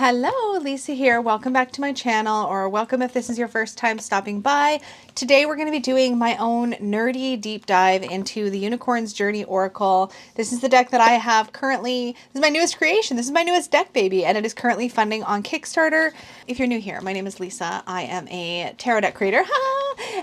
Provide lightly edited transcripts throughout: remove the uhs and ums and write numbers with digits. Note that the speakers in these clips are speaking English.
Hello, Lisa here. Welcome back to my channel, or welcome if this is your first time stopping by. Today we're going to be doing my own nerdy deep dive into the Unicorn's Journey Oracle. This is the deck that I have currently. This is my newest creation. This is my newest deck baby, and it is currently funding on Kickstarter. If you're new here, my name is Lisa. I am a tarot deck creator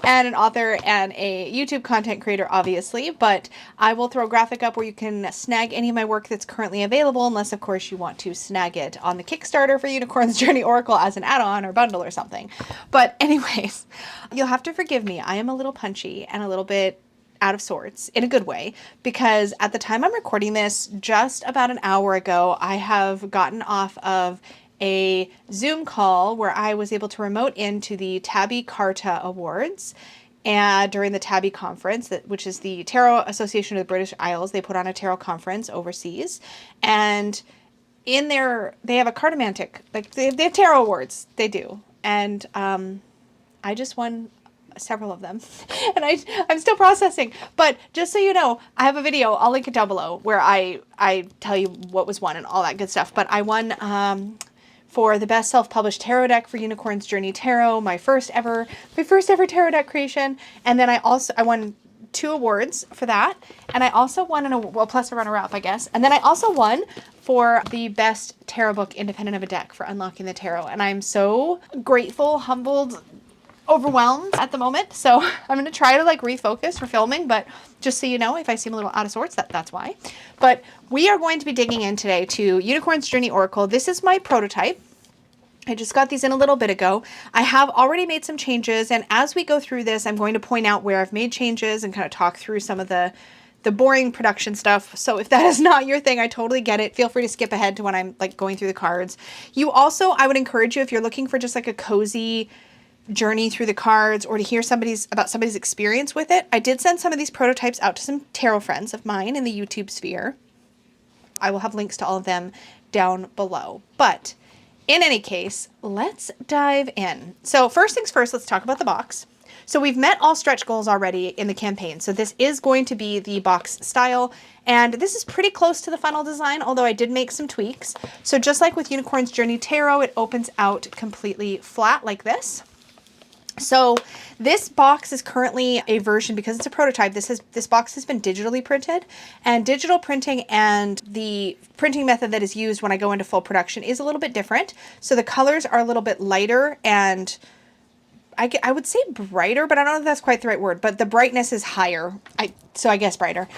and an author and a YouTube content creator, obviously, but I will throw a graphic up where you can snag any of my work that's currently available, unless of course you want to snag it on the Kickstarter for Unicorn's Journey Oracle as an add-on or bundle or something. But anyways, you'll have to forgive me. I am a little punchy and a little bit out of sorts in a good way, because at the time I'm recording this, just about an hour ago, I have gotten off of a Zoom call where I was able to remote into the Tabby Carta Awards and during the Tabby conference, which is the Tarot Association of the British Isles. They put on a tarot conference overseas, and in there they have a cartomantic, like they have tarot awards. They do, and I just won several of them and I'm still processing, but just so you know, I have a video, I'll link it down below, where I tell you what was won and all that good stuff. But I won for the best self-published tarot deck for Unicorn's Journey Tarot, my first ever tarot deck creation. And then I won 2 awards for that, and I also won plus a runner-up, I guess. And then I also won for the best tarot book independent of a deck for Unlocking the Tarot, and I'm so grateful, humbled, overwhelmed at the moment. So I'm going to try to refocus for filming, but just so you know, if I seem a little out of sorts, that's why. But we are going to be digging in today to Unicorn's Journey Oracle. This is my prototype. I just got these in a little bit ago. I have already made some changes, and as we go through this, I'm going to point out where I've made changes and kind of talk through some of the boring production stuff. So if that is not your thing, I totally get it. Feel free to skip ahead to when I'm going through the cards. You also, I would encourage you, if you're looking for just a cozy journey through the cards, or to hear about somebody's experience with it, I did send some of these prototypes out to some tarot friends of mine in the YouTube sphere. I will have links to all of them down below. But in any case, let's dive in. So first things first, let's talk about the box. So we've met all stretch goals already in the campaign. So this is going to be the box style, and this is pretty close to the final design, although I did make some tweaks. So just like with Unicorn's Journey Tarot, it opens out completely flat like this. So this box is currently a version, because it's a prototype, this box has been digitally printed, and digital printing and the printing method that is used when I go into full production is a little bit different. So the colors are a little bit lighter, and I would say brighter, but I don't know if that's quite the right word, but the brightness is higher. So I guess brighter.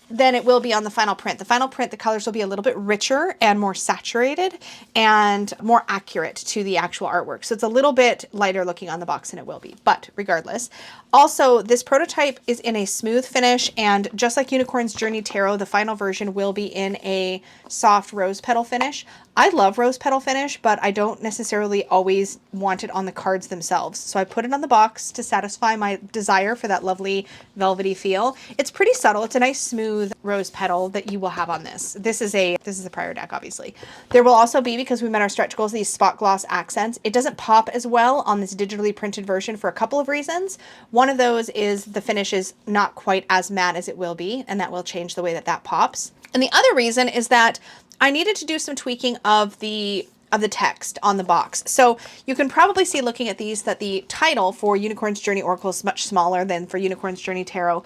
Than it will be on the final print. The final print, the colors will be a little bit richer and more saturated and more accurate to the actual artwork. So it's a little bit lighter looking on the box than it will be, but regardless. Also, this prototype is in a smooth finish, and just like Unicorn's Journey Tarot, the final version will be in a soft rose petal finish. I love rose petal finish, but I don't necessarily always want it on the cards themselves. So I put it on the box to satisfy my desire for that lovely velvety feel. It's pretty subtle. It's a nice smooth rose petal that you will have on this. This is a prior deck, obviously. There will also be, because we met our stretch goals, these spot gloss accents. It doesn't pop as well on this digitally printed version for a couple of reasons. One of those is the finish is not quite as matte as it will be, and that will change the way that pops. And the other reason is that I needed to do some tweaking of the text on the box. So you can probably see, looking at these, that the title for Unicorn's Journey Oracle is much smaller than for Unicorn's Journey Tarot.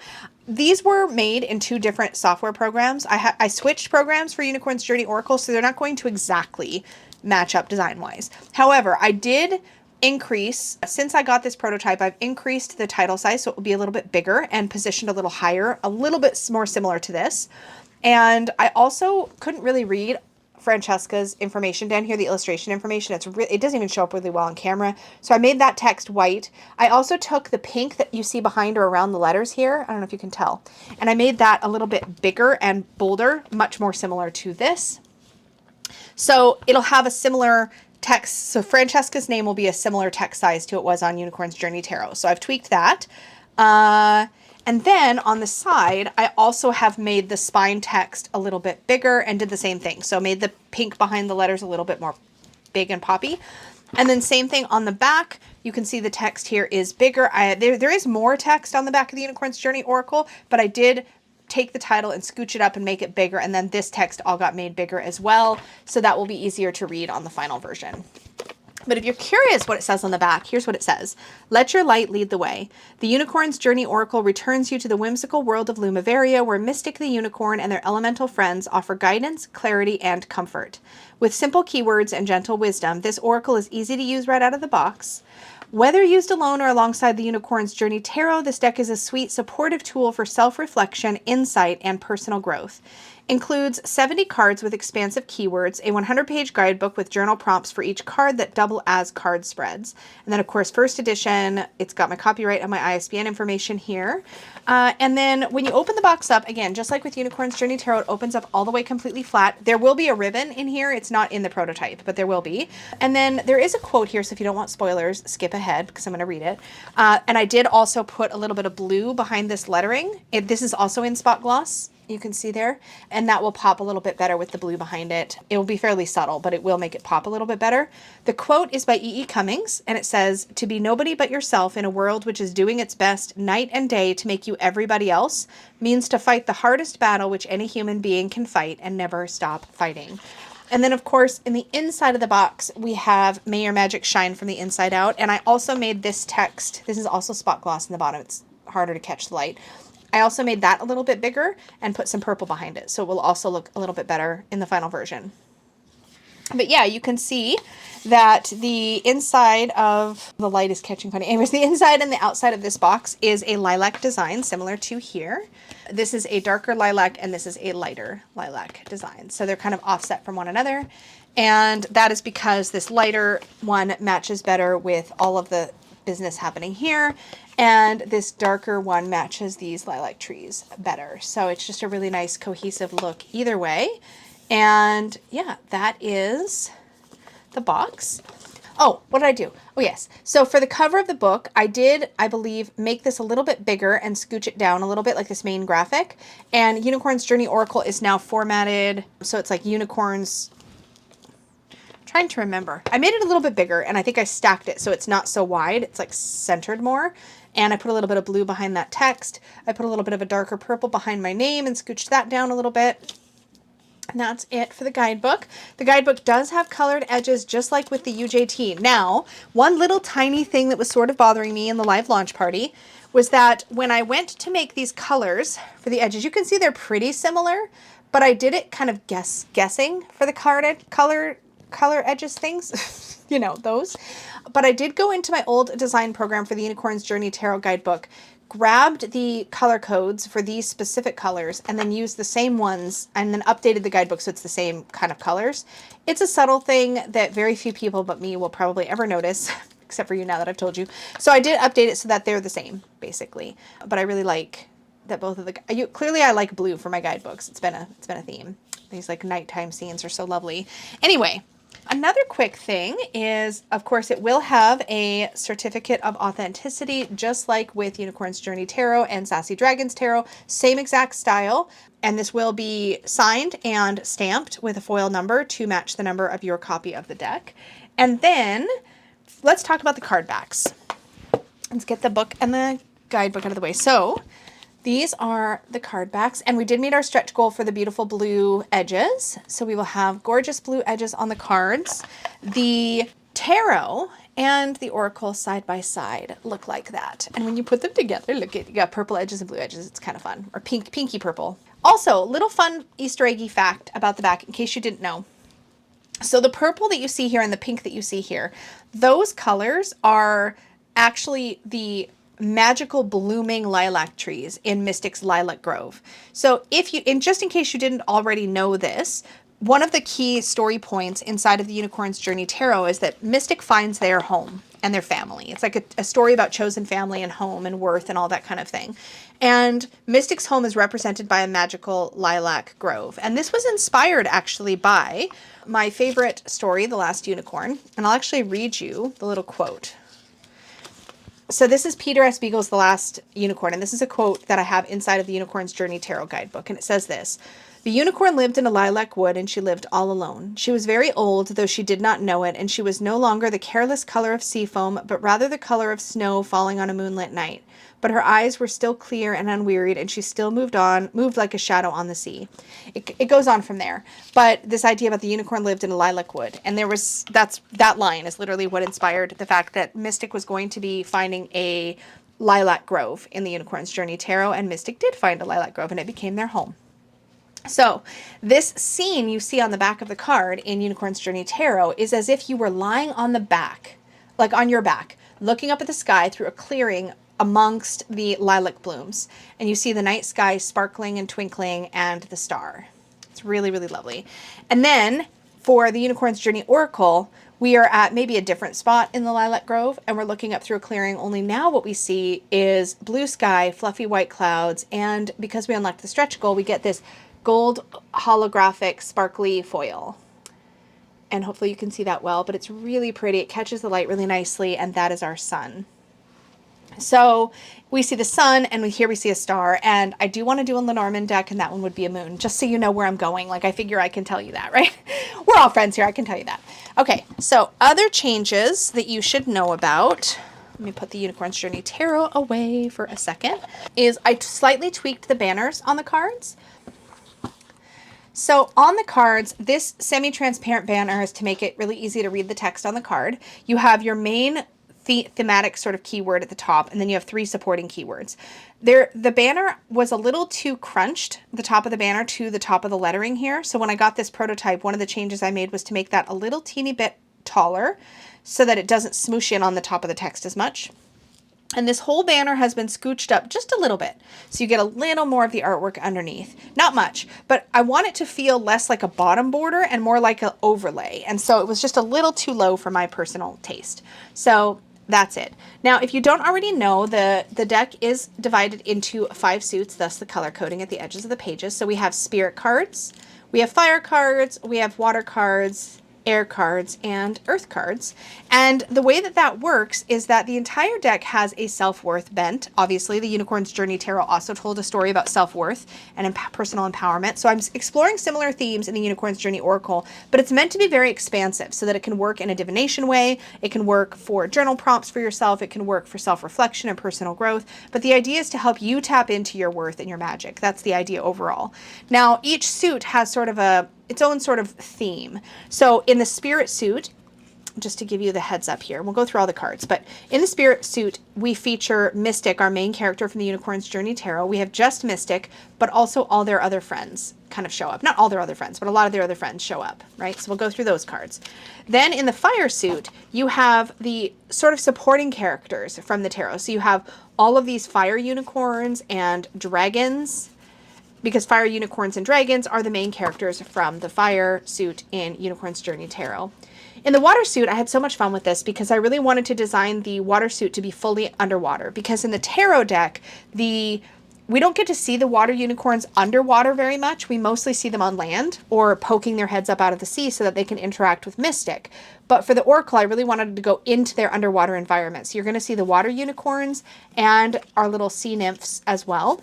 These were made in 2 different software programs. I switched programs for Unicorn's Journey Oracle, so they're not going to exactly match up design-wise. However, I did increase, since I got this prototype, I've increased the title size so it will be a little bit bigger and positioned a little higher, a little bit more similar to this. And I also couldn't really read Francesca's information down here, the illustration information. It doesn't even show up really well on camera. So I made that text white. I also took the pink that you see behind or around the letters here, I don't know if you can tell, and I made that a little bit bigger and bolder, much more similar to this. So it'll have a similar text. So Francesca's name will be a similar text size to it was on Unicorn's Journey Tarot. So I've tweaked that. And then on the side, I also have made the spine text a little bit bigger and did the same thing. So made the pink behind the letters a little bit more big and poppy. And then same thing on the back. You can see the text here is bigger. There is more text on the back of the Unicorn's Journey Oracle, but I did take the title and scooch it up and make it bigger, and then this text all got made bigger as well, so that will be easier to read on the final version. But if you're curious what it says on the back, here's what it says. Let your light lead the way. The Unicorn's Journey Oracle returns you to the whimsical world of Lumivaria, where Mystic the Unicorn and their elemental friends offer guidance, clarity, and comfort. With simple keywords and gentle wisdom, this oracle is easy to use right out of the box. Whether used alone or alongside the Unicorn's Journey Tarot, this deck is a sweet, supportive tool for self-reflection, insight, and personal growth. Includes 70 cards with expansive keywords, a 100-page guidebook with journal prompts for each card that double as card spreads. And then, of course, first edition, it's got my copyright and my ISBN information here. And then when you open the box up, again, just like with Unicorn's Journey Tarot, it opens up all the way completely flat. There will be a ribbon in here. It's not in the prototype, but there will be. And then there is a quote here, so if you don't want spoilers, skip ahead because I'm going to read it. And I did also put a little bit of blue behind this lettering. This is also in spot gloss. You can see there, and that will pop a little bit better with the blue behind it. It will be fairly subtle, but it will make it pop a little bit better. The quote is by E.E. Cummings, and it says, "To be nobody but yourself in a world which is doing its best night and day to make you everybody else means to fight the hardest battle which any human being can fight and never stop fighting." And then, of course, in the inside of the box, we have "May Your Magic Shine from the Inside Out." And I also made this text. This is also spot gloss in the bottom. It's harder to catch the light. I also made that a little bit bigger and put some purple behind it, so it will also look a little bit better in the final version. But yeah, you can see that the inside of the light is catching funny. Anyways, the inside and the outside of this box is a lilac design similar to here. This is a darker lilac and this is a lighter lilac design. So they're kind of offset from one another. And that is because this lighter one matches better with all of the business happening here, and this darker one matches these lilac trees better. So it's just a really nice cohesive look either way. And yeah, that is the box. Oh, what did I do? Oh yes. So for the cover of the book, I did, I believe, make this a little bit bigger and scooch it down a little bit like this main graphic. And Unicorn's Journey Oracle is now formatted, so it's like unicorns. Trying to remember. I made it a little bit bigger, and I think I stacked it so it's not so wide. It's like centered more. And I put a little bit of blue behind that text. I put a little bit of a darker purple behind my name and scooched that down a little bit. And that's it for the guidebook. The guidebook does have colored edges just like with the UJT. Now, one little tiny thing that was sort of bothering me in the live launch party was that when I went to make these colors for the edges, you can see they're pretty similar, but I did it kind of guessing for the color edges things, you know, those. But I did go into my old design program for the Unicorn's Journey Tarot Guidebook, grabbed the color codes for these specific colors, and then used the same ones and then updated the guidebook so it's the same kind of colors. It's a subtle thing that very few people but me will probably ever notice, except for you now that I've told you. So I did update it so that they're the same, basically. But I really like that both of the, clearly I like blue for my guidebooks. It's been a theme. These like nighttime scenes are so lovely. Anyway, another quick thing is, of course, it will have a certificate of authenticity, just like with Unicorn's Journey Tarot and Sassy Dragons Tarot, same exact style. And this will be signed and stamped with a foil number to match the number of your copy of the deck. And then let's talk about the card backs. Let's get the book and the guidebook out of the way. So these are the card backs, and we did meet our stretch goal for the beautiful blue edges. So we will have gorgeous blue edges on the cards. The tarot and the oracle side by side look like that. And when you put them together, look at, you got purple edges and blue edges. It's kind of fun. Or pinky purple. Also, little fun Easter eggy fact about the back in case you didn't know. So the purple that you see here and the pink that you see here, those colors are actually the magical blooming lilac trees in Mystic's Lilac Grove. So if you, and just in case you didn't already know this, one of the key story points inside of the Unicorn's Journey Tarot is that Mystic finds their home and their family. It's like a story about chosen family and home and worth and all that kind of thing. And Mystic's home is represented by a magical lilac grove. And this was inspired actually by my favorite story, The Last Unicorn. And I'll actually read you the little quote. So this is Peter S. Beagle's The Last Unicorn, and this is a quote that I have inside of the Unicorn's Journey Tarot Guidebook, and it says this: "The unicorn lived in a lilac wood, and she lived all alone. She was very old, though she did not know it, and she was no longer the careless color of sea foam, but rather the color of snow falling on a moonlit night. but her eyes were still clear and unwearied, and she still moved like a shadow on the sea. It goes on from there. But this idea about the unicorn lived in a lilac wood, and that line is literally what inspired the fact that Mystic was going to be finding a lilac grove in the Unicorn's Journey Tarot, and Mystic did find a lilac grove, and it became their home. So this scene you see on the back of the card in Unicorn's Journey Tarot is as if you were lying on the back, like on your back, looking up at the sky through a clearing amongst the lilac blooms. And you see the night sky sparkling and twinkling and the star. It's really, really lovely. And then for the Unicorn's Journey Oracle, we are at maybe a different spot in the lilac grove, and we're looking up through a clearing. Only now what we see is blue sky, fluffy white clouds, and because we unlocked the stretch goal, we get this gold holographic sparkly foil. And hopefully you can see that well, but it's really pretty. It catches the light really nicely, and that is our sun. So we see the sun, and here we see a star, and I do want to do a Lenormand deck, and that one would be a moon, just so you know where I'm going. Like, I figure I can tell you that, right? We're all friends here. I can tell you that. Okay, so other changes that you should know about, let me put the Unicorn's Journey Tarot away for a second, is I slightly tweaked the banners on the cards. So on the cards, this semi-transparent banner is to make it really easy to read the text on the card. You have your main thematic sort of keyword at the top, and then you have 3 supporting keywords. The banner was a little too crunched, the top of the banner to the top of the lettering here. So when I got this prototype, one of the changes I made was to make that a little teeny bit taller so that it doesn't smoosh in on the top of the text as much. And this whole banner has been scooched up just a little bit. So you get a little more of the artwork underneath. Not much, but I want it to feel less like a bottom border and more like an overlay. And so it was just a little too low for my personal taste. So that's it. Now, if you don't already know, the deck is divided into 5 suits, thus the color coding at the edges of the pages. So we have spirit cards, we have fire cards, we have water cards, air cards, and earth cards. And the way that works is that the entire deck has a self-worth bent. Obviously, the Unicorn's Journey Tarot also told a story about self-worth and personal empowerment. So I'm exploring similar themes in the Unicorn's Journey Oracle, but it's meant to be very expansive so that it can work in a divination way. It can work for journal prompts for yourself. It can work for self-reflection and personal growth. But the idea is to help you tap into your worth and your magic. That's the idea overall. Now, each suit has sort of its own sort of theme. So in the spirit suit, just to give you the heads up here, we'll go through all the cards, but in the spirit suit, we feature Mystic, our main character from the Unicorn's Journey Tarot. We have just Mystic, but also all their other friends kind of show up. Not all their other friends, but a lot of their other friends show up, right? So we'll go through those cards. Then in the fire suit, you have the sort of supporting characters from the tarot. So you have all of these fire unicorns and dragons, because fire unicorns and dragons are the main characters from the fire suit in Unicorn's Journey Tarot. In the water suit, I had so much fun with this because I really wanted to design the water suit to be fully underwater, because in the tarot deck, we don't get to see the water unicorns underwater very much. We mostly see them on land or poking their heads up out of the sea so that they can interact with Mystic. But for the Oracle, I really wanted to go into their underwater environment. So you're going to see the water unicorns and our little sea nymphs as well.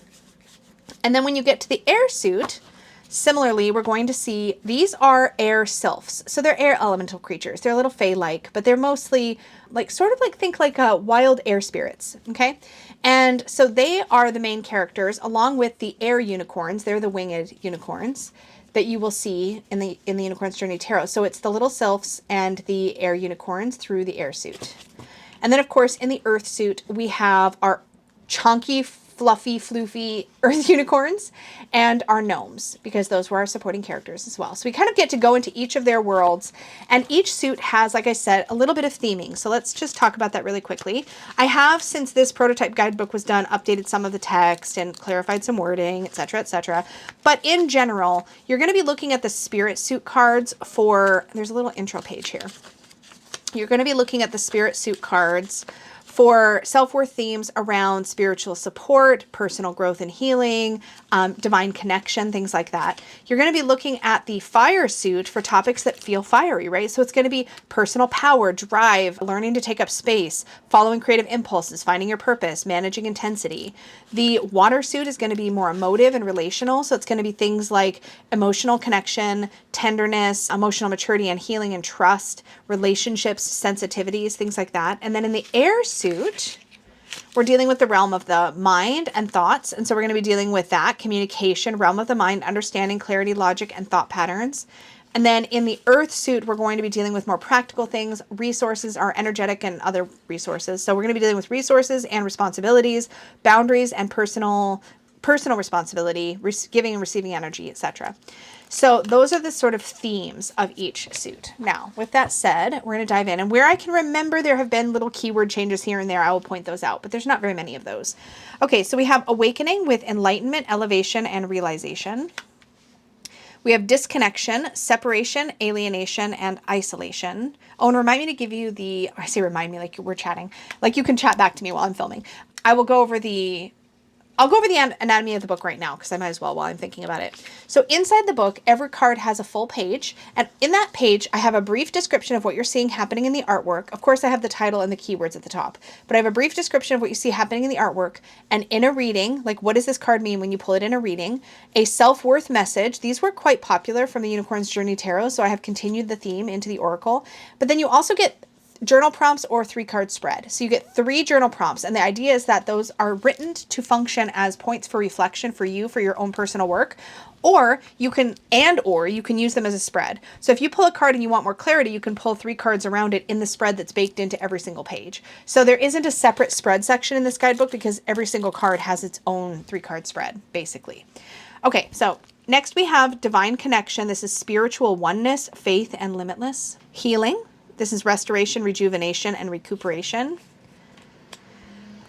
And then when you get to the air suit, similarly, we're going to see these are air sylphs. So they're air elemental creatures. They're a little fae-like, but they're mostly think like wild air spirits, okay? And so they are the main characters along with the air unicorns. They're the winged unicorns that you will see in the Unicorn's Journey Tarot. So it's the little sylphs and the air unicorns through the air suit. And then, of course, in the earth suit, we have our chunky, fluffy, floofy earth unicorns and our gnomes, because those were our supporting characters as well. So we kind of get to go into each of their worlds, and each suit has, like I said, a little bit of theming. So let's just talk about that really quickly. I have, since this prototype guidebook was done, updated some of the text and clarified some wording, etc., etc. But in general, you're going to be looking at the spirit suit cards for, there's a little intro page here. You're going to be looking at the spirit suit cards for self-worth themes around spiritual support, personal growth and healing, divine connection, things like that. You're going to be looking at the fire suit for topics that feel fiery, right? So it's going to be personal power, drive, learning to take up space, following creative impulses, finding your purpose, managing intensity. The water suit is going to be more emotive and relational. So it's going to be things like emotional connection, tenderness, emotional maturity and healing and trust, relationships, sensitivities, things like that. And then in the air suit, we're dealing with the realm of the mind and thoughts. And so we're going to be dealing with that communication, realm of the mind, understanding, clarity, logic, and thought patterns. And then in the earth suit, we're going to be dealing with more practical things. Resources are energetic and other resources. So we're going to be dealing with resources and responsibilities, boundaries and personal responsibility, giving and receiving energy, etc. So those are the sort of themes of each suit. Now, with that said, we're going to dive in. And where I can remember there have been little keyword changes here and there, I will point those out, but there's not very many of those. Okay, so we have awakening with enlightenment, elevation, and realization. We have disconnection, separation, alienation, and isolation. Oh, and remind me to give you the, I say remind me like we're chatting, like you can chat back to me while I'm filming. I'll go over the anatomy of the book right now because I might as well while I'm thinking about it. So inside the book, every card has a full page. And in that page, I have a brief description of what you're seeing happening in the artwork. Of course, I have the title and the keywords at the top, but I have a brief description of what you see happening in the artwork. And in a reading, like what does this card mean when you pull it in a reading? A self-worth message. These were quite popular from the Unicorn's Journey Tarot, so I have continued the theme into the Oracle. But then you also get journal prompts or 3-card spread. So you get 3 journal prompts. And the idea is that those are written to function as points for reflection for you, for your own personal work, or you can use them as a spread. So if you pull a card and you want more clarity, you can pull 3 cards around it in the spread that's baked into every single page. So there isn't a separate spread section in this guidebook because every single card has its own 3-card spread, basically. Okay, so next we have divine connection. This is spiritual oneness, faith, and limitless. Healing. This is restoration, rejuvenation, and recuperation.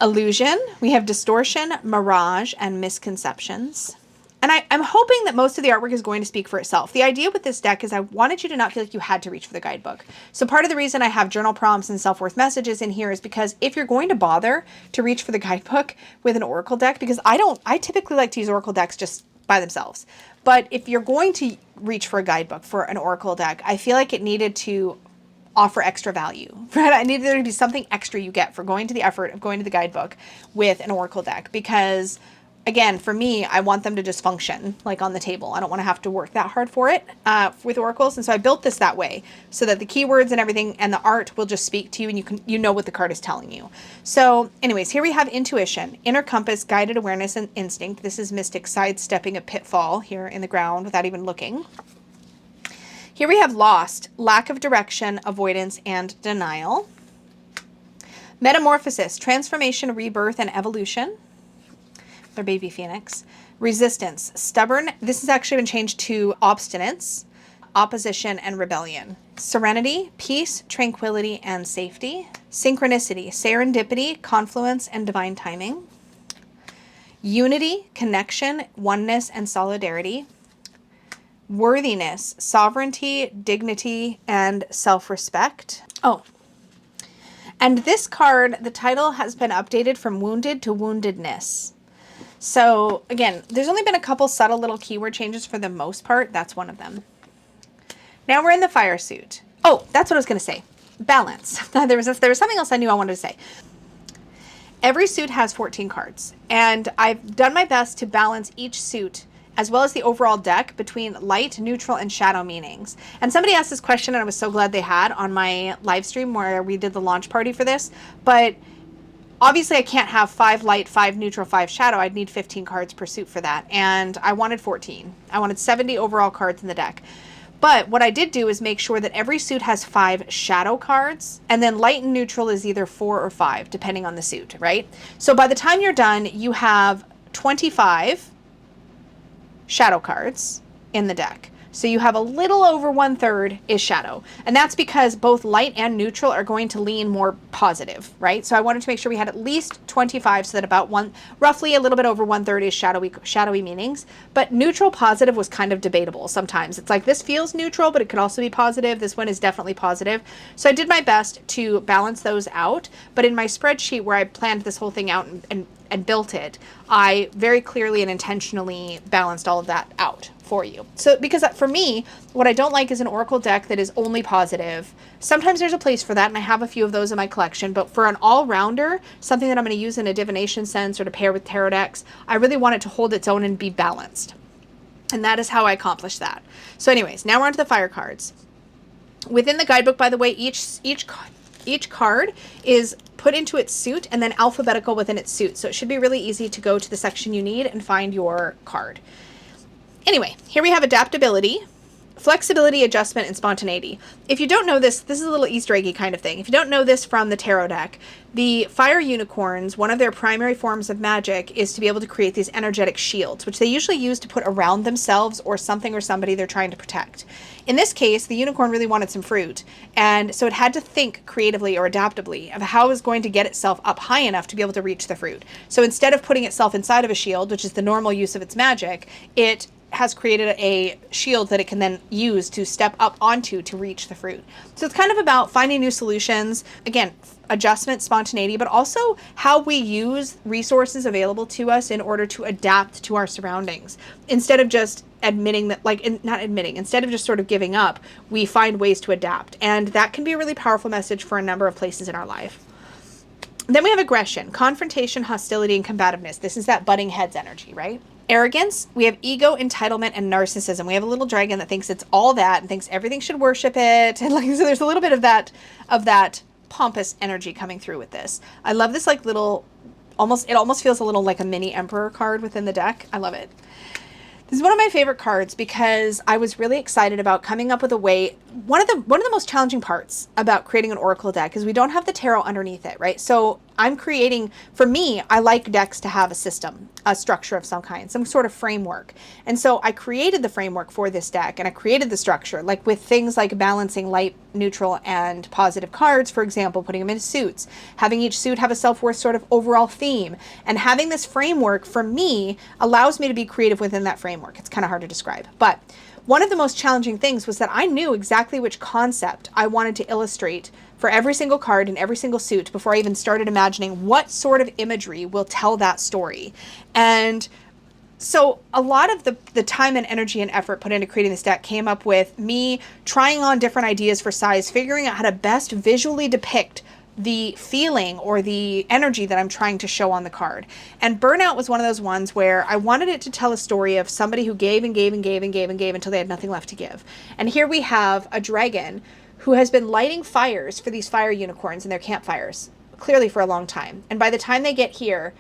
Illusion. We have distortion, mirage, and misconceptions. And I'm hoping that most of the artwork is going to speak for itself. The idea with this deck is I wanted you to not feel like you had to reach for the guidebook. So part of the reason I have journal prompts and self-worth messages in here is because if you're going to bother to reach for the guidebook with an oracle deck, because I typically like to use oracle decks just by themselves. But if you're going to reach for a guidebook for an oracle deck, I feel like it needed to offer extra value, right? I needed there to be something extra you get for going to the effort of going to the guidebook with an oracle deck, because again, for me, I want them to just function like on the table. I don't want to have to work that hard for it with oracles. And so I built this that way so that the keywords and everything and the art will just speak to you and you know what the card is telling you. So anyways, here we have intuition, inner compass, guided awareness, and instinct. This is mystic sidestepping a pitfall here in the ground without even looking. Here we have lost, lack of direction, avoidance, and denial. Metamorphosis, transformation, rebirth, and evolution. Their baby phoenix. Resistance, stubborn. This has actually been changed to obstinance, opposition, and rebellion. Serenity, peace, tranquility, and safety. Synchronicity, serendipity, confluence, and divine timing. Unity, connection, oneness, and solidarity. Worthiness, sovereignty, dignity, and self-respect. Oh, and this card, the title has been updated from wounded to woundedness. So again, there's only been a couple subtle little keyword changes for the most part. That's one of them. Now we're in the fire suit. Oh, that's what I was going to say. Balance. There was something else I knew I wanted to say. Every suit has 14 cards, and I've done my best to balance each suit as well as the overall deck between light, neutral, and shadow meanings. And somebody asked this question, and I was so glad they had on my live stream where we did the launch party for this. But obviously I can't have 5 light, 5 neutral, 5 shadow. I'd need 15 cards per suit for that. And I wanted 14. I wanted 70 overall cards in the deck. But what I did do is make sure that every suit has 5 shadow cards, and then light and neutral is either 4 or 5, depending on the suit, right? So by the time you're done, you have 25 shadow cards in the deck. So you have a little over 1/3 is shadow. And that's because both light and neutral are going to lean more positive, right? So I wanted to make sure we had at least 25 so that about roughly a little bit over 1/3 is shadowy meanings. But neutral positive was kind of debatable sometimes. It's like this feels neutral, but it could also be positive. This one is definitely positive. So I did my best to balance those out. But in my spreadsheet where I planned this whole thing out and built it, I very clearly and intentionally balanced all of that out for you. So because for me, what I don't like is an oracle deck that is only positive. Sometimes there's a place for that, and I have a few of those in my collection, but for an all-rounder, something that I'm going to use in a divination sense or to pair with tarot decks, I really want it to hold its own and be balanced. And that is how I accomplish that. So anyways, now we're on to the fire cards. Within the guidebook, by the way, each Each card is put into its suit and then alphabetical within its suit. So it should be really easy to go to the section you need and find your card. Anyway, here we have adaptability, flexibility, adjustment, and spontaneity. If you don't know this, this is a little Easter eggy kind of thing. If you don't know this from the tarot deck, the fire unicorns, one of their primary forms of magic is to be able to create these energetic shields, which they usually use to put around themselves or something or somebody they're trying to protect. In this case, the unicorn really wanted some fruit, and so it had to think creatively or adaptably of how it was going to get itself up high enough to be able to reach the fruit. So instead of putting itself inside of a shield, which is the normal use of its magic, it has created a shield that it can then use to step up onto to reach the fruit. So it's kind of about finding new solutions. Again, adjustment, spontaneity, but also how we use resources available to us in order to adapt to our surroundings. Instead of just admitting that, instead of just sort of giving up, we find ways to adapt. And that can be a really powerful message for a number of places in our life. Then we have aggression, confrontation, hostility, and combativeness. This is that butting heads energy, right? Arrogance, we have ego, entitlement, and narcissism. We have a little dragon that thinks it's all that and thinks everything should worship it. And so there's a little bit of that pompous energy coming through with this. I love this little, it almost feels a little like a mini emperor card within the deck. I love it. This is one of my favorite cards because I was really excited about coming up with a way. One of the most challenging parts about creating an oracle deck is we don't have the tarot underneath it, right? So I'm creating, for me, I like decks to have a system, a structure of some kind, some sort of framework. And so I created the framework for this deck, and I created the structure, like with things like balancing light, neutral, and positive cards, for example, putting them into suits, having each suit have a self-worth sort of overall theme. And having this framework, for me, allows me to be creative within that framework. It's kind of hard to describe. But one of the most challenging things was that I knew exactly which concept I wanted to illustrate for every single card and every single suit before I even started imagining what sort of imagery will tell that story. And so a lot of the time and energy and effort put into creating this deck came up with me trying on different ideas for size, figuring out how to best visually depict the feeling or the energy that I'm trying to show on the card. And Burnout was one of those ones where I wanted it to tell a story of somebody who gave and gave and gave and gave and gave until they had nothing left to give. And here we have a dragon who has been lighting fires for these fire unicorns in their campfires, clearly for a long time. And by the time they get here,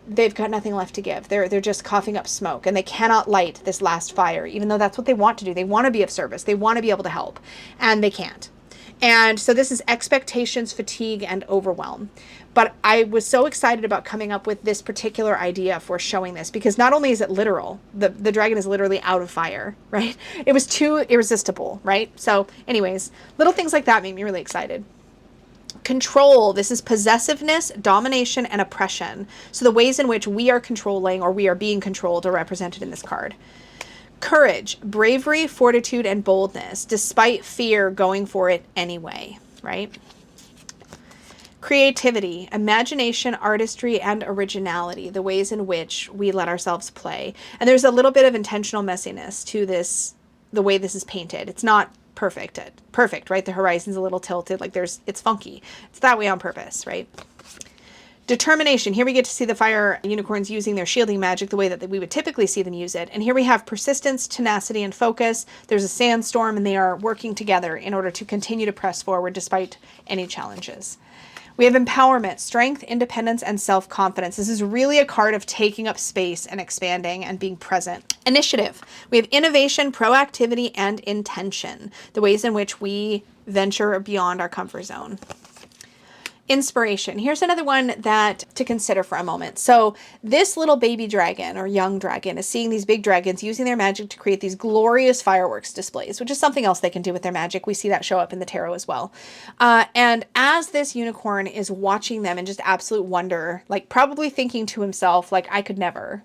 they've got nothing left to give. They're just coughing up smoke, and they cannot light this last fire, even though that's what they want to do. They want to be of service. They want to be able to help, and they can't. And so this is expectations, fatigue, and overwhelm. But I was so excited about coming up with this particular idea for showing this, because not only is it literal, the dragon is literally out of fire, right? It was too irresistible, right? So anyways, little things like that made me really excited. Control, this is possessiveness, domination, and oppression. So the ways in which we are controlling or we are being controlled are represented in this card. Courage, bravery, fortitude, and boldness, despite fear, going for it anyway, right? Creativity, imagination, artistry, and originality, the ways in which we let ourselves play. And there's a little bit of intentional messiness to this, the way this is painted. It's not perfect, right? The horizon's a little tilted, it's funky. It's that way on purpose, right? Determination. Here we get to see the fire unicorns using their shielding magic the way that we would typically see them use it. And here we have persistence, tenacity, and focus. There's a sandstorm, and they are working together in order to continue to press forward despite any challenges. We have empowerment, strength, independence, and self-confidence. This is really a card of taking up space and expanding and being present. Initiative. We have innovation, proactivity, and intention, the ways in which we venture beyond our comfort zone. Inspiration. Here's another one that to consider for a moment. So this little baby dragon or young dragon is seeing these big dragons using their magic to create these glorious fireworks displays, which is something else they can do with their magic. We see that show up in the tarot as well. And as this unicorn is watching them in just absolute wonder, probably thinking to himself, I could never.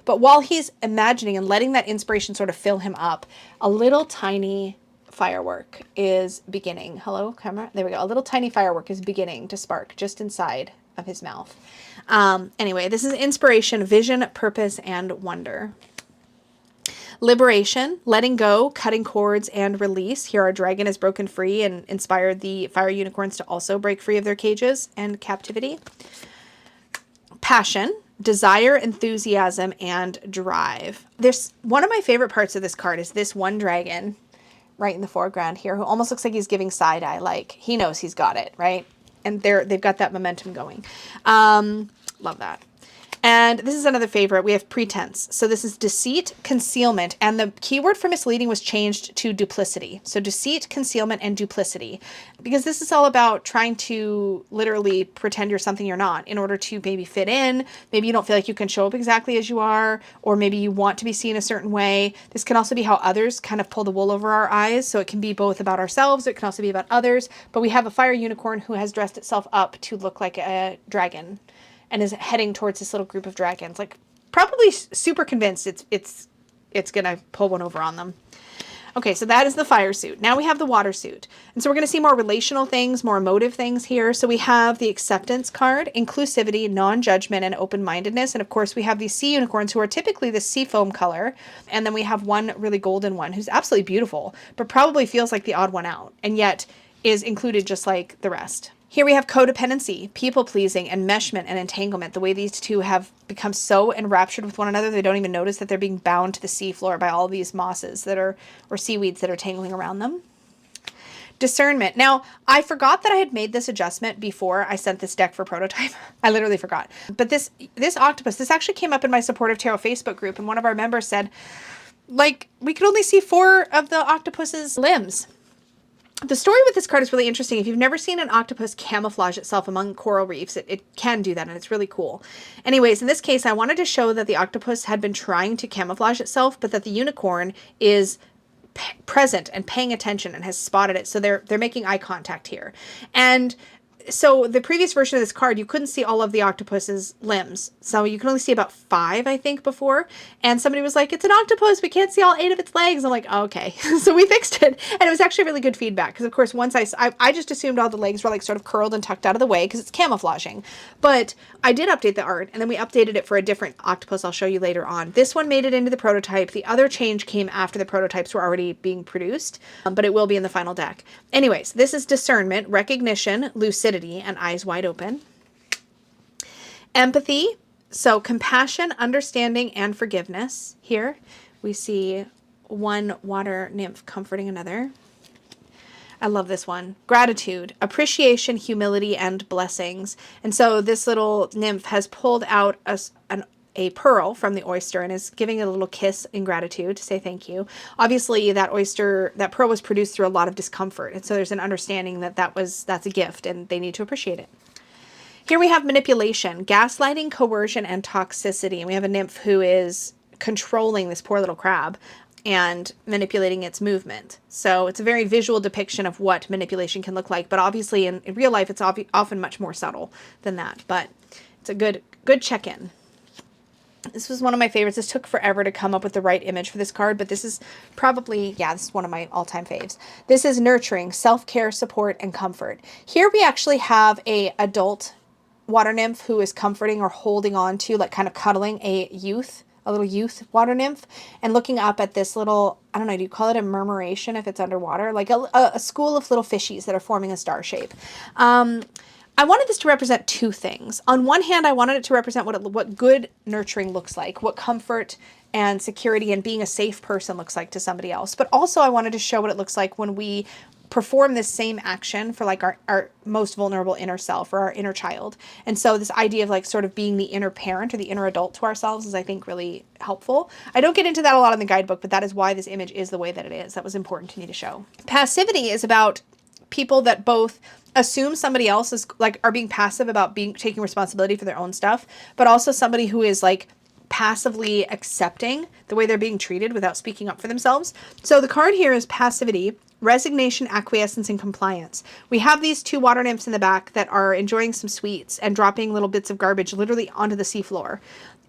But while he's imagining and letting that inspiration sort of fill him up, a little tiny firework is beginning. Hello, camera. There we go. A little tiny firework is beginning to spark just inside of his mouth. Anyway, this is inspiration, vision, purpose, and wonder. Liberation, letting go, cutting cords, and release. Here our dragon is broken free and inspired the fire unicorns to also break free of their cages and captivity. Passion, desire, enthusiasm, and drive. There's one of my favorite parts of this card is this one dragon right in the foreground here, who almost looks like he's giving side eye, like he knows he's got it, right? And they've got that momentum going. Love that. And this is another favorite. We have pretense. So this is deceit, concealment, and the keyword for misleading was changed to duplicity. So deceit, concealment, and duplicity, because this is all about trying to literally pretend you're something you're not in order to maybe fit in. Maybe you don't feel like you can show up exactly as you are, or maybe you want to be seen a certain way. This can also be how others kind of pull the wool over our eyes. So it can be both about ourselves. It can also be about others. But we have a fire unicorn who has dressed itself up to look like a dragon, and is heading towards this little group of dragons, like probably super convinced it's gonna pull one over on them. Okay, so that is the fire suit. Now we have the water suit. And so we're gonna see more relational things, more emotive things here. So we have the acceptance card, inclusivity, non-judgment, and open-mindedness. And of course we have these sea unicorns who are typically the sea foam color. And then we have one really golden one who's absolutely beautiful, but probably feels like the odd one out, and yet is included just like the rest. Here we have codependency, people-pleasing, enmeshment, and entanglement. The way these two have become so enraptured with one another, they don't even notice that they're being bound to the seafloor by all these mosses that are, or seaweeds that are tangling around them. Discernment. Now, I forgot that I had made this adjustment before I sent this deck for prototype. I literally forgot. But this octopus, this actually came up in my Supportive Tarot Facebook group, and one of our members said, like, we could only see 4 of the octopus's limbs. The story with this card is really interesting. If you've never seen an octopus camouflage itself among coral reefs, it can do that, and it's really cool. Anyways, in this case, I wanted to show that the octopus had been trying to camouflage itself, but that the unicorn is present and paying attention and has spotted it. So they're making eye contact here. And so the previous version of this card, you couldn't see all of the octopus's limbs. So you can only see about 5, I think, before. And somebody was like, it's an octopus. We can't see all 8 of its legs. I'm like, oh, okay. So we fixed it. And it was actually really good feedback. Because, of course, once I just assumed all the legs were like sort of curled and tucked out of the way because it's camouflaging. But I did update the art. And then we updated it for a different octopus I'll show you later on. This one made it into the prototype. The other change came after the prototypes were already being produced. But it will be in the final deck. Anyways, this is discernment, recognition, lucidity, and eyes wide open. Empathy, so compassion, understanding, and forgiveness. Here we see one water nymph comforting another. I love this one. Gratitude, appreciation, humility, and blessings. And so this little nymph has pulled out a pearl from the oyster and is giving it a little kiss in gratitude to say thank you. Obviously, that pearl was produced through a lot of discomfort. And so there's an understanding that that's a gift and they need to appreciate it. Here we have manipulation, gaslighting, coercion, and toxicity. And we have a nymph who is controlling this poor little crab and manipulating its movement. So it's a very visual depiction of what manipulation can look like. But obviously in real life, it's often much more subtle than that. But it's a good check-in. This was one of my favorites. This took forever to come up with the right image for this card, but this is probably, this is one of my all-time faves. This is nurturing, self-care, support, and comfort. Here we actually have a adult water nymph who is comforting or holding on to, like kind of cuddling a little youth water nymph, and looking up at this little, I don't know, do you call it a murmuration if it's underwater? Like a school of little fishies that are forming a star shape. I wanted this to represent 2 things. On one hand, I wanted it to represent what good nurturing looks like, what comfort and security and being a safe person looks like to somebody else. But also I wanted to show what it looks like when we perform this same action for like our most vulnerable inner self or our inner child. And so this idea of like sort of being the inner parent or the inner adult to ourselves is, I think, really helpful. I don't get into that a lot in the guidebook, but that is why this image is the way that it is. That was important to me to show. Passivity is about people that both assume somebody else is like are being passive about taking responsibility for their own stuff, but also somebody who is like passively accepting the way they're being treated without speaking up for themselves. So the card here is passivity, resignation, acquiescence, and compliance. We have these 2 water nymphs in the back that are enjoying some sweets and dropping little bits of garbage literally onto the seafloor.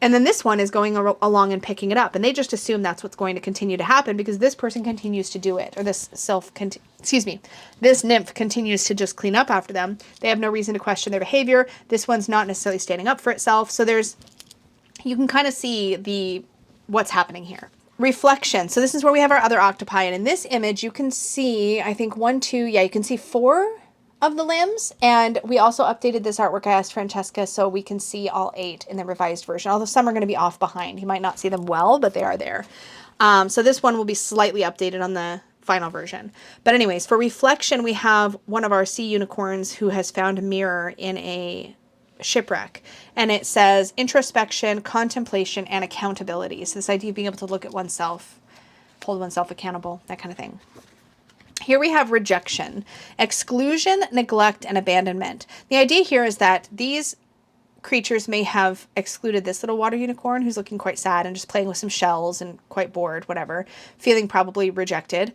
And then this one is going along and picking it up. And they just assume that's what's going to continue to happen because this person continues to do it. Or this nymph continues to just clean up after them. They have no reason to question their behavior. This one's not necessarily standing up for itself. So you can kind of see what's happening here. Reflection. So this is where we have our other octopi. And in this image, you can see, I think 1, 2, you can see 4 of the limbs. And we also updated this artwork. I asked Francesca so we can see all 8 in the revised version, although some are going to be off behind. You might not see them well, but they are there. So this one will be slightly updated on the final version. But anyways, for reflection, we have one of our sea unicorns who has found a mirror in a shipwreck, and it says introspection, contemplation, and accountability. So this idea of being able to look at oneself, hold oneself accountable, that kind of thing. Here we have rejection, exclusion, neglect, and abandonment. The idea here is that these creatures may have excluded this little water unicorn who's looking quite sad and just playing with some shells and quite bored, whatever, feeling probably rejected.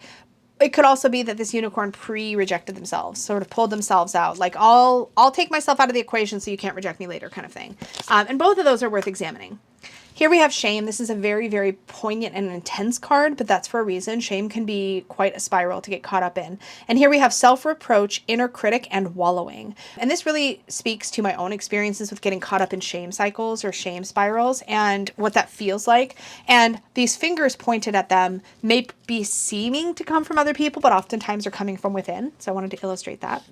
It could also be that this unicorn pre-rejected themselves, sort of pulled themselves out, like I'll take myself out of the equation so you can't reject me later kind of thing. And both of those are worth examining. Here we have shame. This is a very, very poignant and intense card, but that's for a reason. Shame can be quite a spiral to get caught up in. And here we have self-reproach, inner critic, and wallowing. And this really speaks to my own experiences with getting caught up in shame cycles or shame spirals and what that feels like. And these fingers pointed at them may be seeming to come from other people, but oftentimes are coming from within. So I wanted to illustrate that.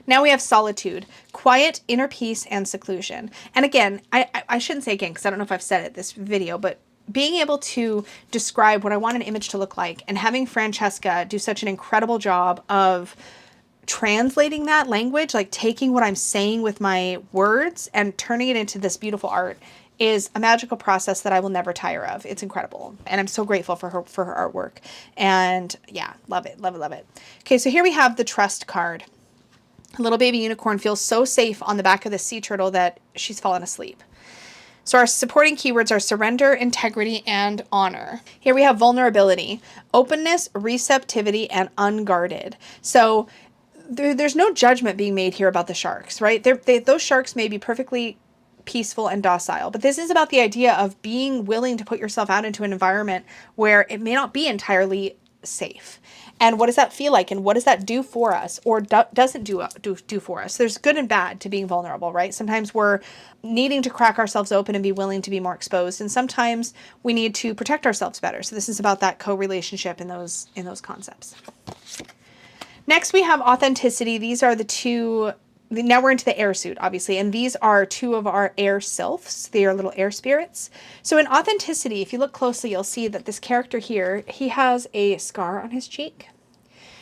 Now we have solitude, quiet, inner peace, and seclusion. And again, I shouldn't say again, because I don't know if I've said it this video, but being able to describe what I want an image to look like and having Francesca do such an incredible job of translating that language, like taking what I'm saying with my words and turning it into this beautiful art, is a magical process that I will never tire of. It's incredible. And I'm so grateful for her artwork. And yeah, love it, love it, love it. Okay, so here we have the trust card. A little baby unicorn feels so safe on the back of the sea turtle that she's fallen asleep. So our supporting keywords are surrender, integrity, and honor. Here we have vulnerability, openness, receptivity, and unguarded. So there's no judgment being made here about the sharks, right? Those sharks may be perfectly peaceful and docile, but this is about the idea of being willing to put yourself out into an environment where it may not be entirely safe. And what does that feel like? And what does that do for us or doesn't do for us? There's good and bad to being vulnerable, right? Sometimes we're needing to crack ourselves open and be willing to be more exposed. And sometimes we need to protect ourselves better. So this is about that co-relationship in those concepts. Next, we have authenticity. These are the two. Now we're into the air suit, obviously, and these are two of our air sylphs. They are little air spirits. So in authenticity, if you look closely, you'll see that this character here, he has a scar on his cheek.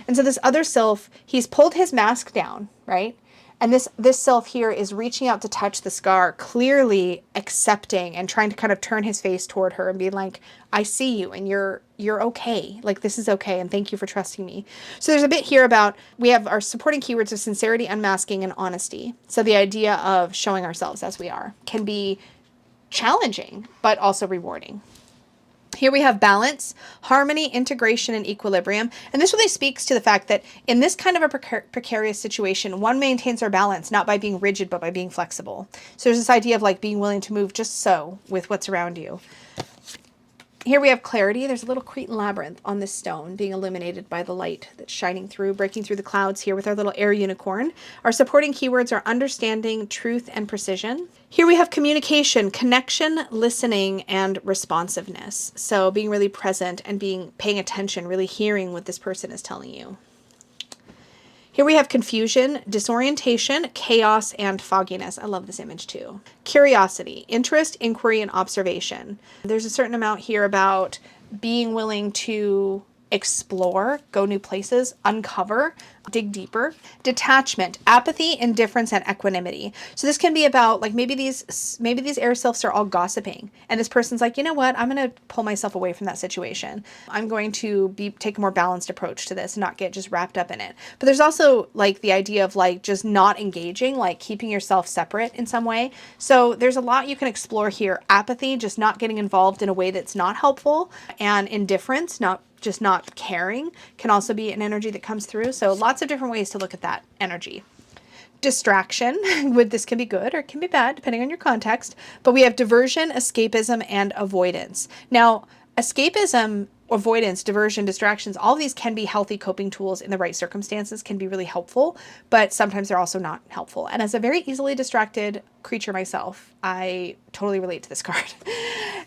And so this other sylph, he's pulled his mask down, right? And this sylph here is reaching out to touch the scar, clearly accepting and trying to kind of turn his face toward her and be like, I see you and you're okay. Like, this is okay. And thank you for trusting me. So there's a bit here about, we have our supporting keywords of sincerity, unmasking, and honesty. So the idea of showing ourselves as we are can be challenging, but also rewarding. Here we have balance, harmony, integration, and equilibrium. And this really speaks to the fact that in this kind of a precarious situation, one maintains their balance, not by being rigid, but by being flexible. So there's this idea of like being willing to move just so with what's around you. Here we have clarity. There's a little Cretan labyrinth on this stone being illuminated by the light that's shining through, breaking through the clouds here with our little air unicorn. Our supporting keywords are understanding, truth, and precision. Here we have communication, connection, listening, and responsiveness. So being really present and paying attention, really hearing what this person is telling you. Here we have confusion, disorientation, chaos, and fogginess. I love this image too. Curiosity, interest, inquiry, and observation. There's a certain amount here about being willing to explore, go new places, uncover, dig deeper. Detachment, apathy, indifference, and equanimity. So this can be about like maybe these air sylphs are all gossiping and this person's like, you know what, I'm going to pull myself away from that situation. I'm going to take a more balanced approach to this and not get just wrapped up in it. But there's also like the idea of like just not engaging, like keeping yourself separate in some way. So there's a lot you can explore here. Apathy, just not getting involved in a way that's not helpful, and indifference, not caring, can also be an energy that comes through. So lots of different ways to look at that energy. Distraction, this can be good or it can be bad depending on your context, but we have diversion, escapism, and avoidance. Now, escapism, avoidance, diversion, distractions, all of these can be healthy coping tools in the right circumstances, can be really helpful, but sometimes they're also not helpful. And as a very easily distracted creature myself, I totally relate to this card.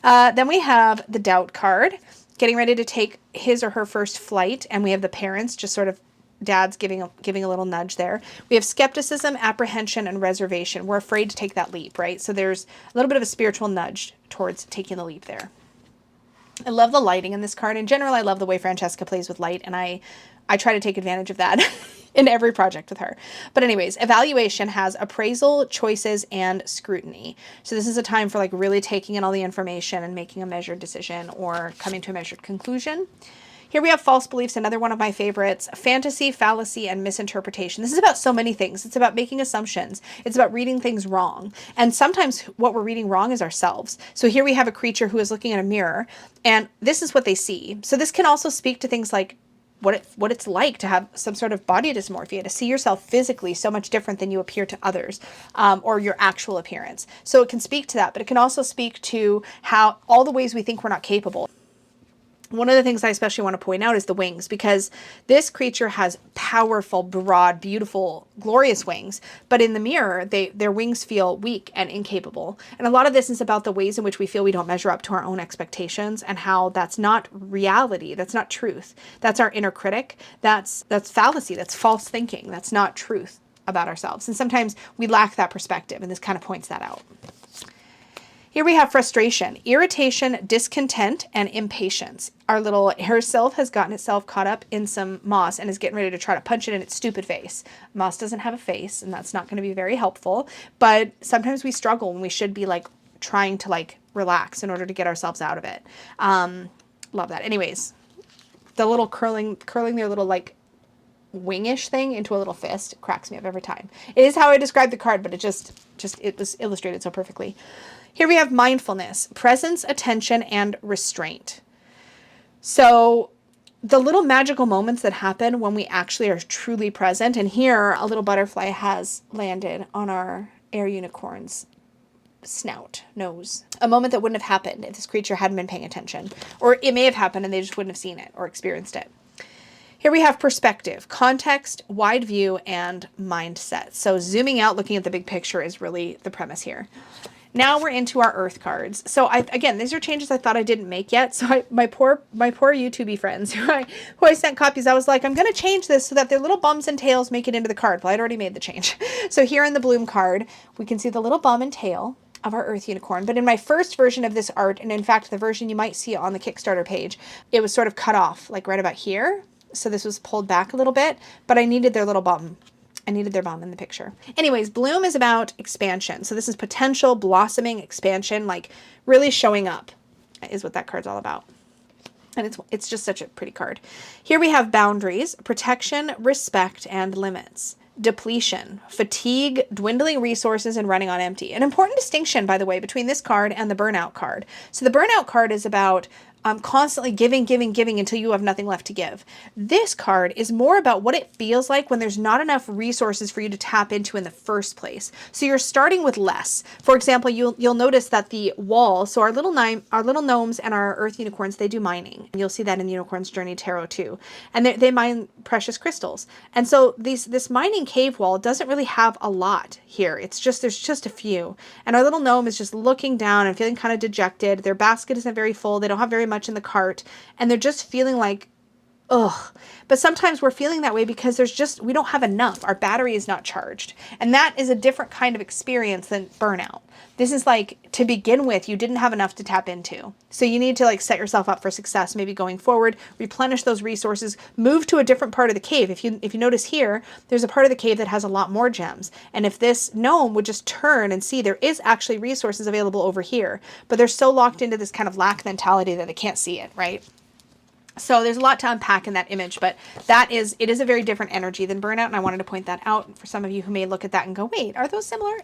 Then we have the doubt card, getting ready to take his or her first flight, and we have the parents, just sort of dad's giving a little nudge there. We have skepticism, apprehension, and reservation. We're afraid to take that leap, right? So there's a little bit of a spiritual nudge towards taking the leap there. I love the lighting in this card. In general, I love the way Francesca plays with light, and I try to take advantage of that in every project with her. But anyways, evaluation has appraisal, choices, and scrutiny. So this is a time for like really taking in all the information and making a measured decision or coming to a measured conclusion. Here we have false beliefs, another one of my favorites. Fantasy, fallacy, and misinterpretation. This is about so many things. It's about making assumptions. It's about reading things wrong. And sometimes what we're reading wrong is ourselves. So here we have a creature who is looking at a mirror, and this is what they see. So this can also speak to things like what it's like to have some sort of body dysmorphia, to see yourself physically so much different than you appear to others, or your actual appearance. So it can speak to that, but it can also speak to how all the ways we think we're not capable. One of the things I especially want to point out is the wings, because this creature has powerful, broad, beautiful, glorious wings, but in the mirror, their wings feel weak and incapable. And a lot of this is about the ways in which we feel we don't measure up to our own expectations, and how that's not reality, that's not truth. That's our inner critic, that's fallacy, that's false thinking, that's not truth about ourselves. And sometimes we lack that perspective, and this kind of points that out. Here we have frustration, irritation, discontent, and impatience. Our little hair sylph has gotten itself caught up in some moss and is getting ready to try to punch it in its stupid face. Moss doesn't have a face, and that's not going to be very helpful, but sometimes we struggle when we should be like trying to like relax in order to get ourselves out of it. Love that. Anyways, the little curling their little like wingish thing into a little fist cracks me up every time. It is how I describe the card, but it was illustrated so perfectly. Here we have mindfulness, presence, attention, and restraint. So the little magical moments that happen when we actually are truly present, and here a little butterfly has landed on our air unicorn's nose. A moment that wouldn't have happened if this creature hadn't been paying attention. Or it may have happened and they just wouldn't have seen it or experienced it. Here we have perspective, context, wide view, and mindset. So zooming out, looking at the big picture is really the premise here. Now we're into our earth cards. So again, these are changes I thought I didn't make yet. So my poor YouTubey friends who I sent copies, I was like, I'm going to change this so that their little bums and tails make it into the card. Well, I'd already made the change. So here in the bloom card, we can see the little bum and tail of our earth unicorn. But in my first version of this art, and in fact, the version you might see on the Kickstarter page, it was sort of cut off like right about here. So this was pulled back a little bit, but I needed their little bum. I needed their bum in the picture. Anyways, bloom is about expansion. So this is potential, blossoming, expansion, like really showing up is what that card's all about. And it's just such a pretty card. Here we have boundaries, protection, respect, and limits. Depletion, fatigue, dwindling resources, and running on empty. An important distinction, by the way, between this card and the burnout card. So the burnout card is about constantly giving until you have nothing left to give. This card is more about what it feels like when there's not enough resources for you to tap into in the first place. So you're starting with less. For example, you'll notice that the wall, so our little gnomes and our earth unicorns, they do mining. You'll see that in the Unicorn's Journey Tarot too. And they mine precious crystals. And so this mining cave wall doesn't really have a lot here. There's just a few. And our little gnome is just looking down and feeling kind of dejected. Their basket isn't very full. They don't have very much in the cart, and they're just feeling like, ugh. But sometimes we're feeling that way because we don't have enough. Our battery is not charged. And that is a different kind of experience than burnout. This is like, to begin with, you didn't have enough to tap into. So you need to like set yourself up for success, maybe going forward, replenish those resources, move to a different part of the cave. If you notice here, there's a part of the cave that has a lot more gems. And if this gnome would just turn and see there is actually resources available over here, but they're so locked into this kind of lack mentality that they can't see it, right? So there's a lot to unpack in that image, but it is a very different energy than burnout, and I wanted to point that out for some of you who may look at that and go, wait, are those similar?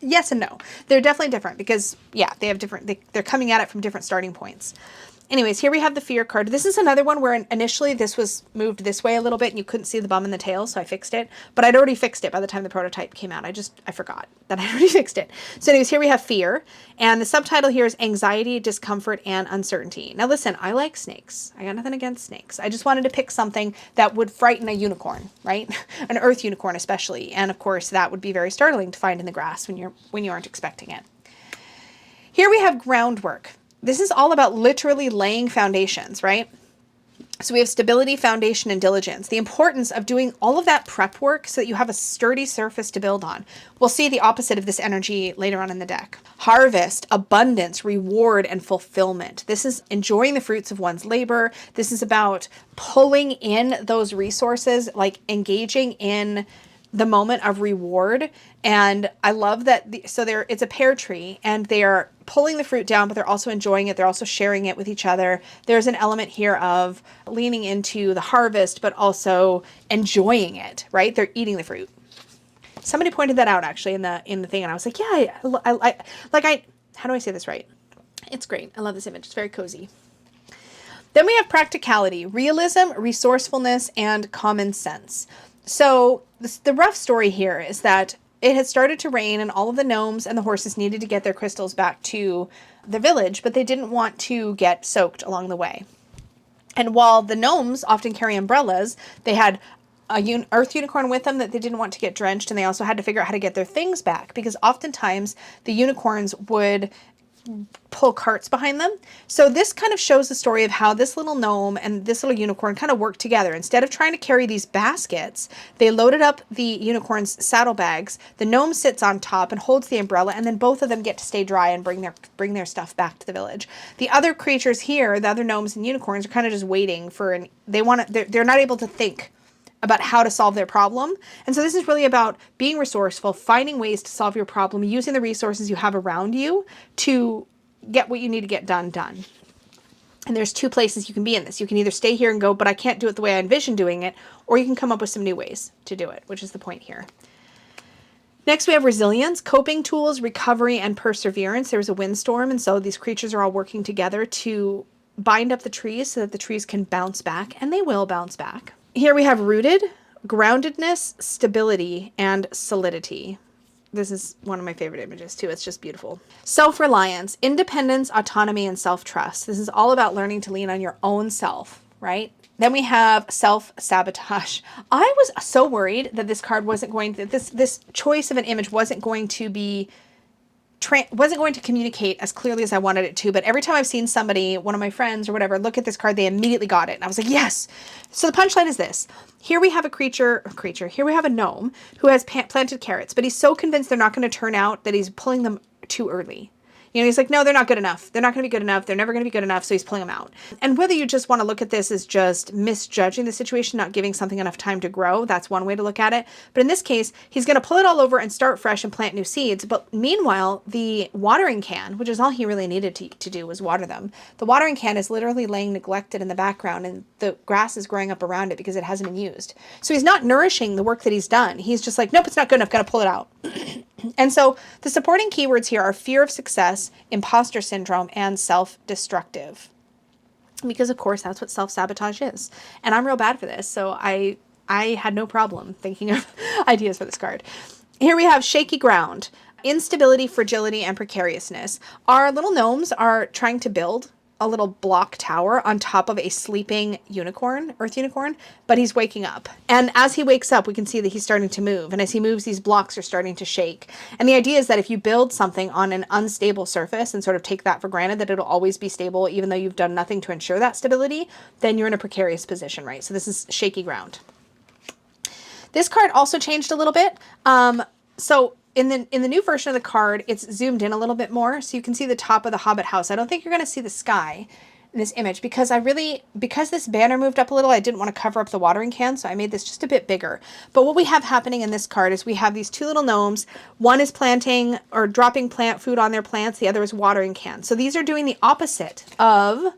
Yes and no. They're definitely different because, yeah, they're coming at it from different starting points. Anyways, here we have the fear card. This is another one where initially this was moved this way a little bit and you couldn't see the bum and the tail, so I fixed it. But I'd already fixed it by the time the prototype came out. I forgot that I'd already fixed it. So anyways, here we have fear. And the subtitle here is anxiety, discomfort, and uncertainty. Now listen, I like snakes. I got nothing against snakes. I just wanted to pick something that would frighten a unicorn, right? An earth unicorn especially. And of course, that would be very startling to find in the grass when you aren't expecting it. Here we have groundwork. This is all about literally laying foundations, right? So we have stability, foundation, and diligence. The importance of doing all of that prep work so that you have a sturdy surface to build on. We'll see the opposite of this energy later on in the deck. Harvest, abundance, reward, and fulfillment. This is enjoying the fruits of one's labor. This is about pulling in those resources, like engaging in the moment of reward. And I love that. It's a pear tree, and they are pulling the fruit down, but they're also enjoying it. They're also sharing it with each other. There's an element here of leaning into the harvest, but also enjoying it, right? They're eating the fruit. Somebody pointed that out actually in the thing, and I was like, yeah, how do I say this right? It's great. I love this image. It's very cozy. Then we have practicality, realism, resourcefulness, and common sense. So the rough story here is that it had started to rain, and all of the gnomes and the horses needed to get their crystals back to the village, but they didn't want to get soaked along the way. And while the gnomes often carry umbrellas, they had a earth unicorn with them that they didn't want to get drenched, and they also had to figure out how to get their things back, because oftentimes the unicorns would pull carts behind them. So this kind of shows the story of how this little gnome and this little unicorn kind of worked together. Instead of trying to carry these baskets, they loaded up the unicorn's saddlebags. The gnome sits on top and holds the umbrella, and then both of them get to stay dry and bring their stuff back to the village. The other creatures here, the other gnomes and unicorns, are kind of just waiting for they're not able to think about how to solve their problem. And so this is really about being resourceful, finding ways to solve your problem, using the resources you have around you to get what you need to get done. And there's two places you can be in this. You can either stay here and go, but I can't do it the way I envision doing it, or you can come up with some new ways to do it, which is the point here. Next, we have resilience, coping tools, recovery, and perseverance. There was a windstorm, and so these creatures are all working together to bind up the trees so that the trees can bounce back, and they will bounce back. Here we have rooted, groundedness, stability, and solidity. This is one of my favorite images too. It's just beautiful. Self-reliance, independence, autonomy, and self-trust. This is all about learning to lean on your own self, right? Then we have self-sabotage. I was so worried that this card wasn't going to, this choice of an image wasn't going to communicate as clearly as I wanted it to, but every time I've seen somebody, one of my friends or whatever, look at this card, they immediately got it. And I was like, yes. So the punchline is this. Here we have here we have a gnome who has planted carrots, but he's so convinced they're not going to turn out that he's pulling them too early. You know, he's like, no, they're not good enough. They're not going to be good enough. They're never going to be good enough. So he's pulling them out. And whether you just want to look at this as just misjudging the situation, not giving something enough time to grow, that's one way to look at it. But in this case, he's going to pull it all over and start fresh and plant new seeds. But meanwhile, the watering can, which is all he really needed to do was water them. The watering can is literally laying neglected in the background, and the grass is growing up around it because it hasn't been used. So he's not nourishing the work that he's done. He's just like, nope, it's not good enough. Got to pull it out. And so the supporting keywords here are fear of success, imposter syndrome, and self-destructive. Because, of course, that's what self-sabotage is. And I'm real bad for this, so I had no problem thinking of ideas for this card. Here we have shaky ground, instability, fragility, and precariousness. Our little gnomes are trying to build a little block tower on top of a sleeping earth unicorn, but he's waking up. And as he wakes up, we can see that he's starting to move. And as he moves, these blocks are starting to shake. And the idea is that if you build something on an unstable surface and sort of take that for granted, that it'll always be stable, even though you've done nothing to ensure that stability, then you're in a precarious position, right? So this is shaky ground. This card also changed a little bit. In the new version of the card, it's zoomed in a little bit more, so you can see the top of the Hobbit house. I don't think you're going to see the sky in this image because this banner moved up a little, I didn't want to cover up the watering can, so I made this just a bit bigger. But what we have happening in this card is we have these two little gnomes. One is planting or dropping plant food on their plants. The other is watering cans. So these are doing the opposite of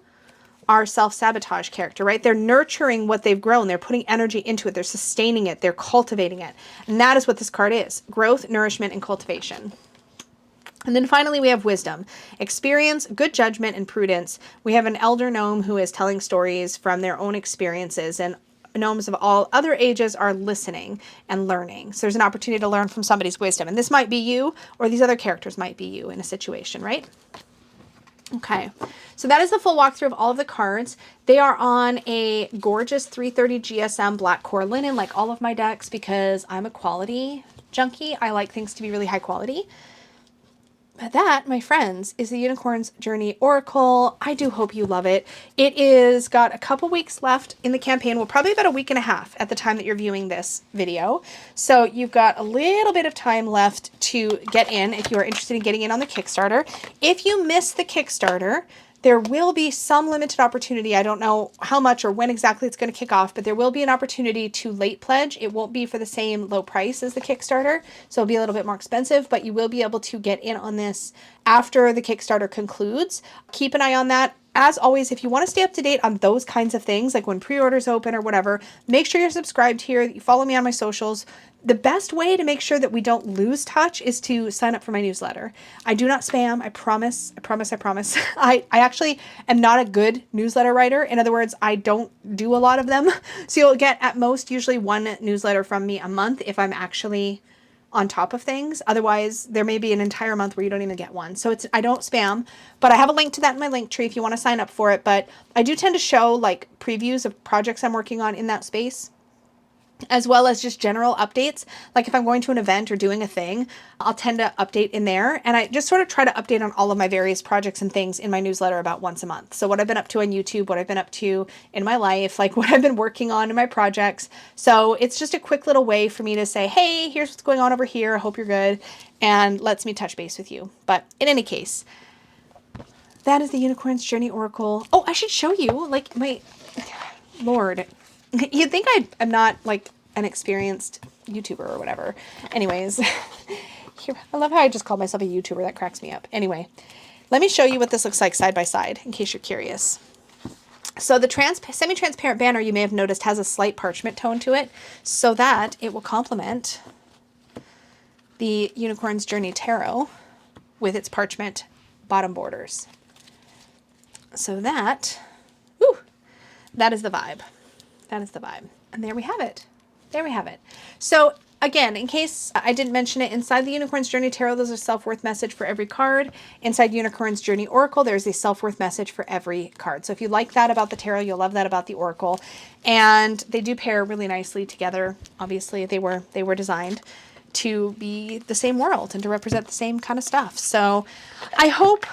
our self-sabotage character, right? They're nurturing what they've grown. They're putting energy into it. They're sustaining it. They're cultivating it. And that is what this card is. Growth, nourishment, and cultivation. And then finally, we have wisdom, experience, good judgment, and prudence. We have an elder gnome who is telling stories from their own experiences, and gnomes of all other ages are listening and learning. So there's an opportunity to learn from somebody's wisdom. And this might be you, or these other characters might be you in a situation, right? Okay, so that is the full walkthrough of all of the cards. They are on a gorgeous 330 GSM black core linen, like all of my decks, because I'm a quality junkie. I like things to be really high quality. But that, my friends, is the Unicorn's Journey Oracle. I do hope you love it. It is got a couple weeks left in the campaign. Well, probably about a week and a half at the time that you're viewing this video. So you've got a little bit of time left to get in if you are interested in getting in on the Kickstarter. If you miss the Kickstarter, there will be some limited opportunity. I don't know how much or when exactly it's going to kick off, but there will be an opportunity to late pledge. It won't be for the same low price as the Kickstarter, so it'll be a little bit more expensive, but you will be able to get in on this after the Kickstarter concludes. Keep an eye on that. As always, if you want to stay up to date on those kinds of things, like when pre-orders open or whatever, make sure you're subscribed here, that you follow me on my socials. The best way to make sure that we don't lose touch is to sign up for my newsletter. I do not spam. I promise. I promise. I promise. I actually am not a good newsletter writer. In other words, I don't do a lot of them. So you'll get at most usually one newsletter from me a month if I'm actually on top of things. Otherwise, there may be an entire month where you don't even get one. So I don't spam, but I have a link to that in my link tree if you want to sign up for it. But I do tend to show like previews of projects I'm working on in that space, as well as just general updates. Like if I'm going to an event or doing a thing, I'll tend to update in there. And I just sort of try to update on all of my various projects and things in my newsletter about once a month. So what I've been up to on YouTube, what I've been up to in my life, like what I've been working on in my projects. So it's just a quick little way for me to say, hey, here's what's going on over here. I hope you're good. And lets me touch base with you. But in any case, that is the Unicorn's Journey Oracle. Oh, I should show you, like, my Lord. You'd think I'm not like an experienced YouTuber or whatever. Anyways, here, I love how I just call myself a YouTuber. That cracks me up. Anyway, let me show you what this looks like side by side in case you're curious. So the semi-transparent banner, you may have noticed, has a slight parchment tone to it so that it will complement the Unicorn's Journey Tarot with its parchment bottom borders. So that, whew, that is the vibe. That is the vibe. And there we have it. There we have it. So again, in case I didn't mention it, inside the Unicorn's Journey Tarot, there's a self-worth message for every card. Inside Unicorn's Journey Oracle, there's a self-worth message for every card. So if you like that about the tarot, you'll love that about the Oracle. And they do pair really nicely together. Obviously, they were designed to be the same world and to represent the same kind of stuff. So I hope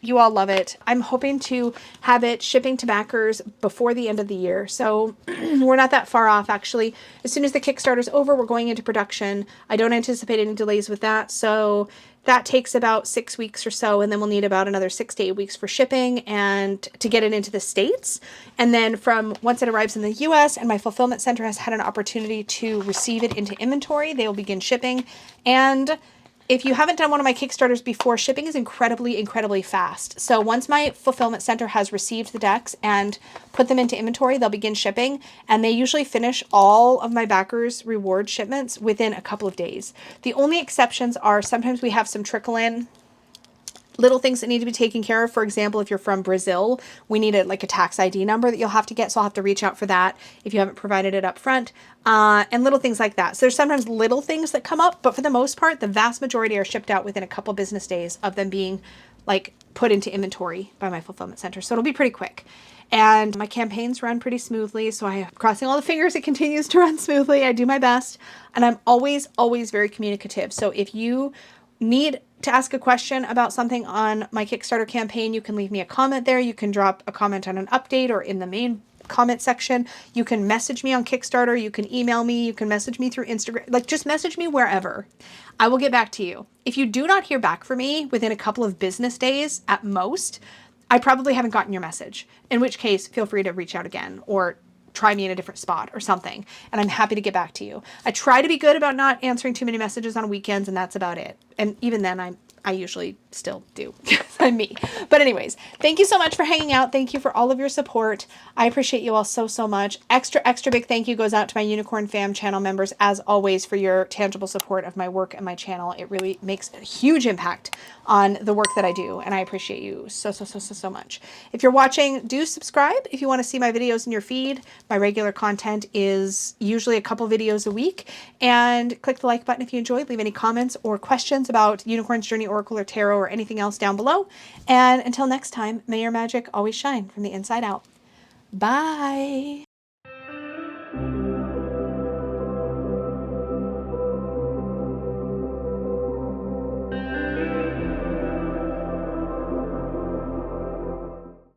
you all love it. I'm hoping to have it shipping to backers before the end of the year. So we're not that far off, actually. As soon as the Kickstarter's over, we're going into production. I don't anticipate any delays with that. So that takes about 6 weeks or so, and then we'll need about another 6 to 8 weeks for shipping and to get it into the States. And then from once it arrives in the US and my fulfillment center has had an opportunity to receive it into inventory, they will begin shipping. And if you haven't done one of my Kickstarters before, shipping is incredibly, incredibly fast. So once my fulfillment center has received the decks and put them into inventory, they'll begin shipping. And they usually finish all of my backers' reward shipments within a couple of days. The only exceptions are sometimes we have some trickle in little things that need to be taken care of. For example, if you're from Brazil, we need like a tax ID number that you'll have to get. So I'll have to reach out for that if you haven't provided it up front, and little things like that. So there's sometimes little things that come up, but for the most part, the vast majority are shipped out within a couple business days of them being like put into inventory by my fulfillment center. So it'll be pretty quick. And my campaigns run pretty smoothly. So I am crossing all the fingers it continues to run smoothly. I do my best. And I'm always, always very communicative. So if you need to ask a question about something on my Kickstarter campaign, you can leave me a comment there. You can drop a comment on an update or in the main comment section. You can message me on Kickstarter. You can email me. You can message me through Instagram. Like, just message me wherever. I will get back to you. If you do not hear back from me within a couple of business days at most, I probably haven't gotten your message, in which case feel free to reach out again or try me in a different spot or something, and I'm happy to get back to you. I try to be good about not answering too many messages on weekends, and that's about it. And even then, I usually still do. I'm me. But anyways, thank you so much for hanging out. Thank you for all of your support. I appreciate you all so, so much. Extra, extra big thank you goes out to my Unicorn Fam channel members, as always, for your tangible support of my work and my channel. It really makes a huge impact on the work that I do, and I appreciate you so, so, so, so, so much. If you're watching, do subscribe if you want to see my videos in your feed. My regular content is usually a couple videos a week, and click the like button if you enjoyed. Leave any comments or questions about Unicorn's Journey, Oracle, or Tarot, or anything else down below. And until next time, may your magic always shine from the inside out. Bye.